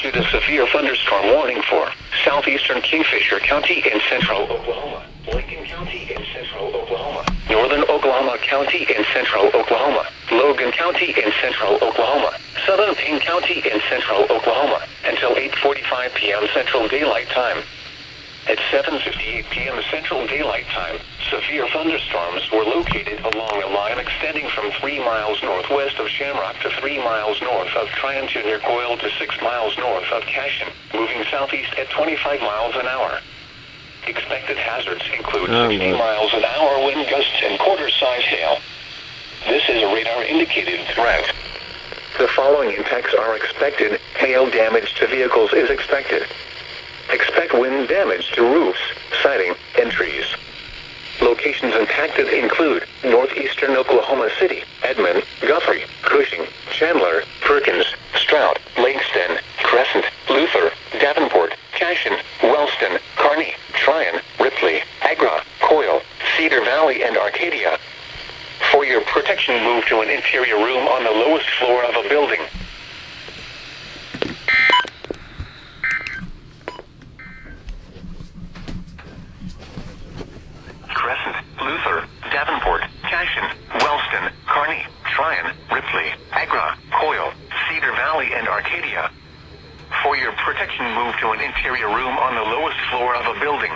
issued a severe thunderstorm warning for Southeastern Kingfisher County in central Oklahoma, Logan County in central Oklahoma, Northern Oklahoma County in central Oklahoma, Logan County in central Oklahoma, Southern Payne County in central Oklahoma, until 8:45 p.m. Central Daylight Time. At 7:58 p.m. Central Daylight Time, severe thunderstorms were located along a line extending from 3 miles northwest of Shamrock to 3 miles north of Tryon to near Coyle to 6 miles north of Cashion, moving southeast at 25 miles an hour. Expected hazards include 60 miles an hour wind gusts and quarter-size hail. This is a radar-indicated threat. The following impacts are expected. Hail damage to vehicles is expected. Expect wind damage to roofs, siding, and trees. Locations impacted include northeastern Oklahoma City, Edmond, Guthrie, Cushing, Chandler, Perkins, Stroud, Langston, Crescent, Luther, Davenport, Cashion, Wellston, Kearney, Tryon, Ripley, Agra, Coyle, Cedar Valley, and Arcadia. For your protection, move to an interior room on the lowest floor of a building. Crescent, Luther, Davenport, Cashion, Wellston, Kearney, Tryon, Ripley, Agra, Coyle, Cedar Valley, and Arcadia. For your protection, move to an interior room on the lowest floor of a building.